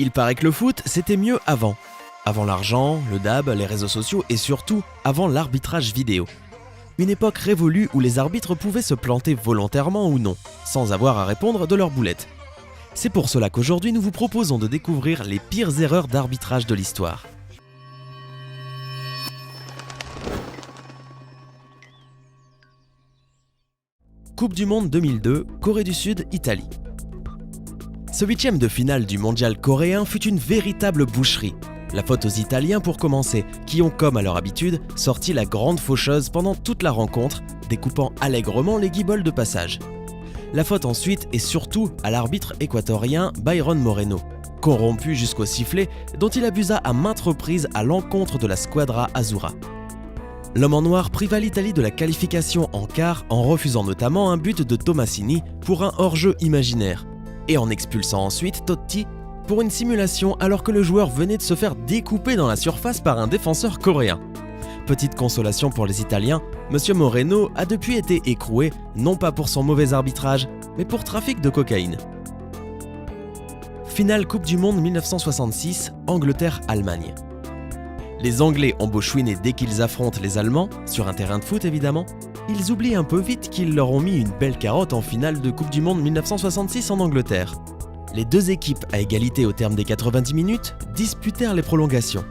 Il paraît que le foot, c'était mieux avant. Avant l'argent, le DAB, les réseaux sociaux et surtout avant l'arbitrage vidéo. Une époque révolue où les arbitres pouvaient se planter volontairement ou non, sans avoir à répondre de leur boulette. C'est pour cela qu'aujourd'hui nous vous proposons de découvrir les pires erreurs d'arbitrage de l'histoire. Coupe du Monde 2002, Corée du Sud, Italie. Ce huitième de finale du mondial coréen fut une véritable boucherie. La faute aux Italiens pour commencer, qui ont, comme à leur habitude, sorti la grande faucheuse pendant toute la rencontre, découpant allègrement les guibolles de passage. La faute ensuite est surtout à l'arbitre équatorien Byron Moreno, corrompu jusqu'au sifflet dont il abusa à maintes reprises à l'encontre de la Squadra Azzurra. L'homme en noir priva l'Italie de la qualification en quart en refusant notamment un but de Tomasini pour un hors-jeu imaginaire, et en expulsant ensuite Totti pour une simulation alors que le joueur venait de se faire découper dans la surface par un défenseur coréen. Petite consolation pour les Italiens, M. Moreno a depuis été écroué, non pas pour son mauvais arbitrage, mais pour trafic de cocaïne. Finale Coupe du Monde 1966, Angleterre-Allemagne. Les Anglais ont beau chouiner dès qu'ils affrontent les Allemands, sur un terrain de foot évidemment, ils oublient un peu vite qu'ils leur ont mis une belle carotte en finale de Coupe du Monde 1966 en Angleterre. Les deux équipes à égalité au terme des 90 minutes disputèrent les prolongations.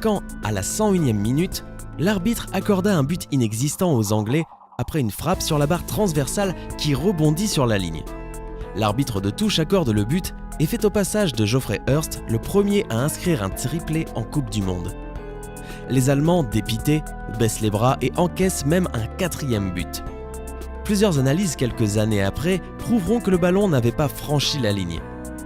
Quand, à la 101e minute, l'arbitre accorda un but inexistant aux Anglais après une frappe sur la barre transversale qui rebondit sur la ligne. L'arbitre de touche accorde le but et fait au passage de Geoffrey Hurst le premier à inscrire un triplé en Coupe du Monde. Les Allemands, dépités, baissent les bras et encaissent même un quatrième but. Plusieurs analyses quelques années après prouveront que le ballon n'avait pas franchi la ligne.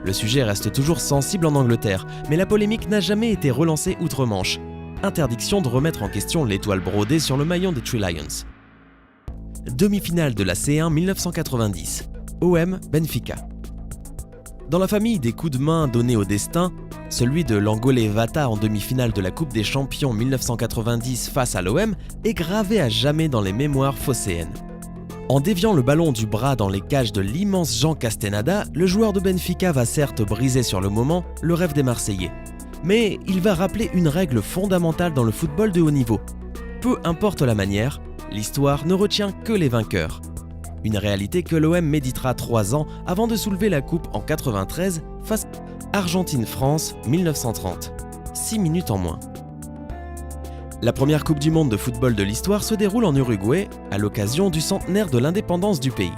Le sujet reste toujours sensible en Angleterre, mais la polémique n'a jamais été relancée outre-Manche. Interdiction de remettre en question l'étoile brodée sur le maillot des Three Lions. Demi-finale de la C1 1990, OM Benfica. Dans la famille des coups de main donnés au destin, celui de l'Angolais Vata en demi-finale de la Coupe des Champions 1990 face à l'OM est gravé à jamais dans les mémoires phocéennes. En déviant le ballon du bras dans les cages de l'immense Jean Castaneda, le joueur de Benfica va certes briser sur le moment le rêve des Marseillais. Mais il va rappeler une règle fondamentale dans le football de haut niveau. Peu importe la manière, l'histoire ne retient que les vainqueurs. Une réalité que l'OM méditera 3 ans avant de soulever la coupe en 93 face à Argentine-France 1930. 6 minutes en moins. La première Coupe du Monde de football de l'histoire se déroule en Uruguay à l'occasion du centenaire de l'indépendance du pays.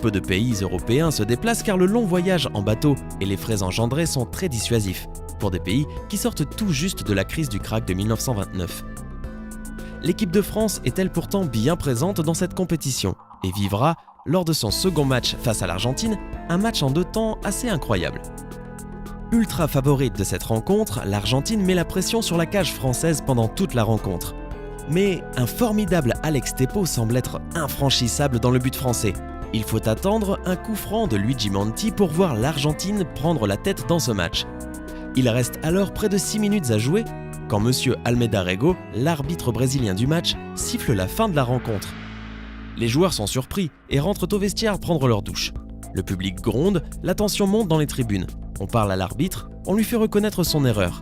Peu de pays européens se déplacent car le long voyage en bateau et les frais engendrés sont très dissuasifs pour des pays qui sortent tout juste de la crise du krach de 1929. L'équipe de France est-elle pourtant bien présente dans cette compétition et vivra, lors de son second match face à l'Argentine, un match en 2 temps assez incroyable. Ultra favorite de cette rencontre, l'Argentine met la pression sur la cage française pendant toute la rencontre. Mais un formidable Alex Teppo semble être infranchissable dans le but français. Il faut attendre un coup franc de Luigi Monti pour voir l'Argentine prendre la tête dans ce match. Il reste alors près de 6 minutes à jouer quand M. Almeida Rego, l'arbitre brésilien du match, siffle la fin de la rencontre. Les joueurs sont surpris et rentrent au vestiaire prendre leur douche. Le public gronde, la tension monte dans les tribunes. On parle à l'arbitre, on lui fait reconnaître son erreur.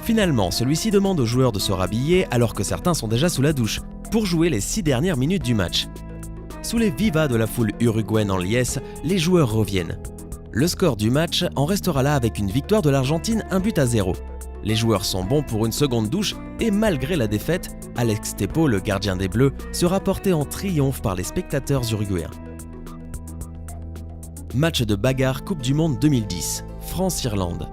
Finalement, celui-ci demande aux joueurs de se rhabiller alors que certains sont déjà sous la douche, pour jouer les 6 dernières minutes du match. Sous les vivas de la foule uruguayenne en liesse, les joueurs reviennent. Le score du match en restera là avec une victoire de l'Argentine 1-0. Les joueurs sont bons pour une seconde douche et malgré la défaite, Alex Teppo, le gardien des Bleus, sera porté en triomphe par les spectateurs uruguayens. Match de bagarre Coupe du Monde 2010, France-Irlande.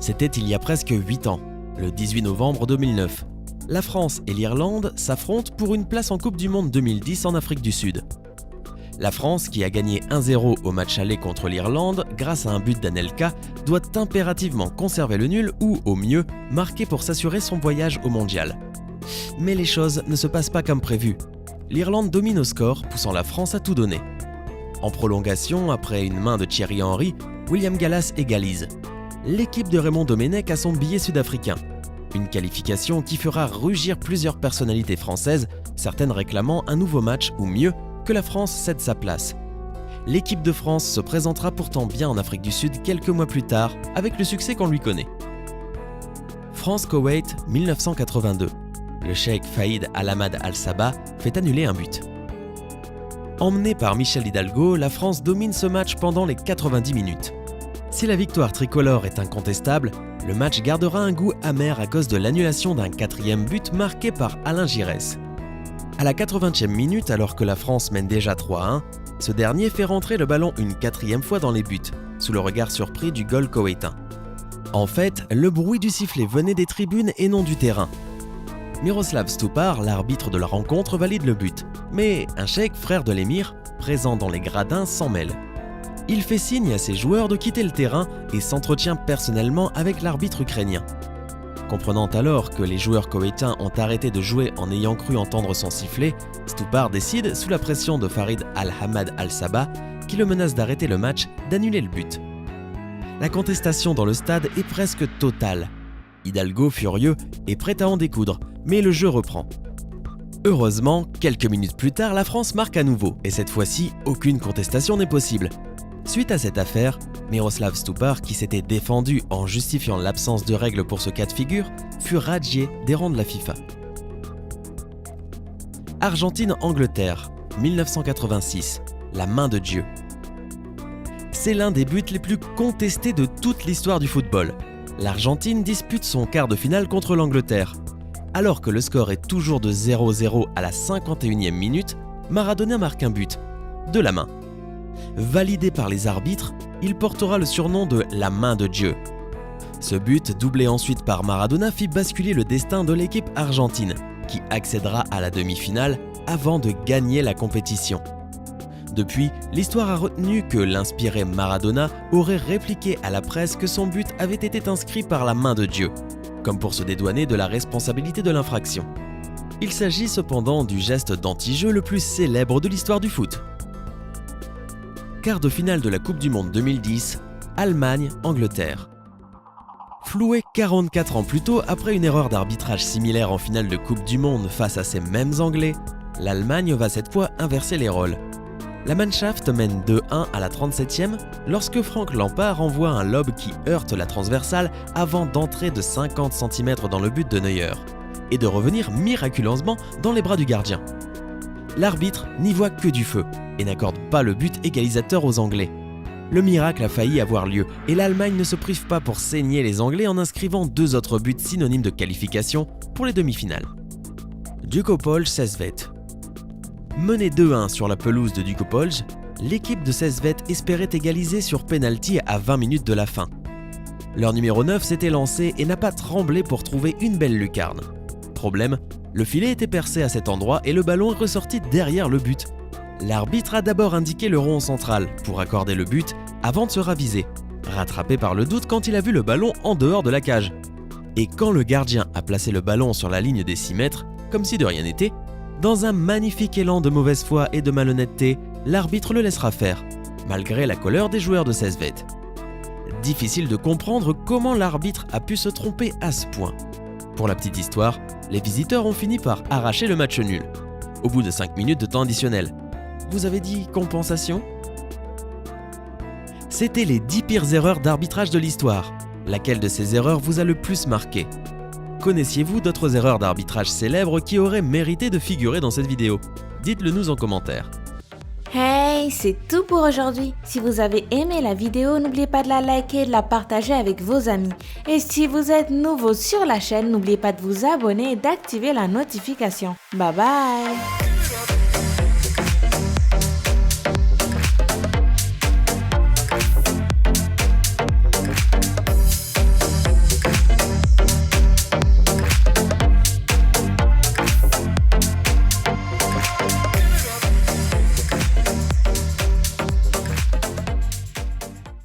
C'était il y a presque 8 ans, le 18 novembre 2009. La France et l'Irlande s'affrontent pour une place en Coupe du Monde 2010 en Afrique du Sud. La France, qui a gagné 1-0 au match aller contre l'Irlande grâce à un but d'Anelka, doit impérativement conserver le nul ou, au mieux, marquer pour s'assurer son voyage au mondial. Mais les choses ne se passent pas comme prévu. L'Irlande domine au score, poussant la France à tout donner. En prolongation, après une main de Thierry Henry, William Gallas égalise. L'équipe de Raymond Domenech a son billet sud-africain. Une qualification qui fera rugir plusieurs personnalités françaises, certaines réclamant un nouveau match ou mieux, que la France cède sa place. l'équipe de France se présentera pourtant bien en Afrique du Sud quelques mois plus tard, avec le succès qu'on lui connaît. France-Koweït 1982. Le cheikh Fahid Al-Ahmad Al-Sabah fait annuler un but. Emmené par Michel Hidalgo, la France domine ce match pendant les 90 minutes. Si la victoire tricolore est incontestable, le match gardera un goût amer à cause de l'annulation d'un 4e but marqué par Alain Giresse. À la 80e minute, alors que la France mène déjà 3-1, ce dernier fait rentrer le ballon une 4e fois dans les buts, sous le regard surpris du goal koweïtain. En fait, le bruit du sifflet venait des tribunes et non du terrain. Miroslav Stupar, l'arbitre de la rencontre, valide le but, mais un cheikh, frère de l'émir, présent dans les gradins, s'en mêle. Il fait signe à ses joueurs de quitter le terrain et s'entretient personnellement avec l'arbitre ukrainien. Comprenant alors que les joueurs koweïtains ont arrêté de jouer en ayant cru entendre son sifflet, Stupar décide, sous la pression de Farid Al-Ahmad Al-Sabah, qui le menace d'arrêter le match, d'annuler le but. La contestation dans le stade est presque totale. Hidalgo, furieux, est prêt à en découdre, mais le jeu reprend. Heureusement, quelques minutes plus tard, la France marque à nouveau, et cette fois-ci, aucune contestation n'est possible. Suite à cette affaire, Miroslav Stupar, qui s'était défendu en justifiant l'absence de règles pour ce cas de figure, fut radié des rangs de la FIFA. Argentine-Angleterre, 1986, la main de Dieu. C'est l'un des buts les plus contestés de toute l'histoire du football. L'Argentine dispute son quart de finale contre l'Angleterre. Alors que le score est toujours de 0-0 à la 51e minute, Maradona marque un but, de la main. Validé par les arbitres, il portera le surnom de « la main de Dieu ». Ce but, doublé ensuite par Maradona, fit basculer le destin de l'équipe argentine, qui accédera à la demi-finale avant de gagner la compétition. Depuis, l'histoire a retenu que l'inspiré Maradona aurait répliqué à la presse que son but avait été inscrit par la main de Dieu, comme pour se dédouaner de la responsabilité de l'infraction. Il s'agit cependant du geste d'anti-jeu le plus célèbre de l'histoire du foot. Quart de finale de la Coupe du Monde 2010, Allemagne-Angleterre. Floué 44 ans plus tôt après une erreur d'arbitrage similaire en finale de Coupe du Monde face à ces mêmes Anglais, l'Allemagne va cette fois inverser les rôles. La Mannschaft mène 2-1 à la 37e lorsque Frank Lampard envoie un lob qui heurte la transversale avant d'entrer de 50 cm dans le but de Neuer et de revenir miraculeusement dans les bras du gardien. L'arbitre n'y voit que du feu et n'accorde pas le but égalisateur aux Anglais. Le miracle a failli avoir lieu et l'Allemagne ne se prive pas pour saigner les Anglais en inscrivant 2 autres buts synonymes de qualification pour les demi-finales. Dukopolje Szeged. Menée 2-1 sur la pelouse de Dukopolje, l'équipe de Szeged espérait égaliser sur pénalty à 20 minutes de la fin. Leur numéro 9 s'était lancé et n'a pas tremblé pour trouver une belle lucarne. Problème, le filet était percé à cet endroit et le ballon est ressorti derrière le but. L'arbitre a d'abord indiqué le rond central pour accorder le but avant de se raviser, rattrapé par le doute quand il a vu le ballon en dehors de la cage. Et quand le gardien a placé le ballon sur la ligne des 6 mètres, comme si de rien n'était, dans un magnifique élan de mauvaise foi et de malhonnêteté, l'arbitre le laissera faire, malgré la colère des joueurs de Szeged. Difficile de comprendre comment l'arbitre a pu se tromper à ce point. Pour la petite histoire, les visiteurs ont fini par arracher le match nul, au bout de 5 minutes de temps additionnel. Vous avez dit compensation ? C'était les 10 pires erreurs d'arbitrage de l'histoire. Laquelle de ces erreurs vous a le plus marqué ? Connaissiez-vous d'autres erreurs d'arbitrage célèbres qui auraient mérité de figurer dans cette vidéo ? Dites-le nous en commentaire. Hey, c'est tout pour aujourd'hui. Si vous avez aimé la vidéo, n'oubliez pas de la liker et de la partager avec vos amis. Et si vous êtes nouveau sur la chaîne, n'oubliez pas de vous abonner et d'activer la notification. Bye bye!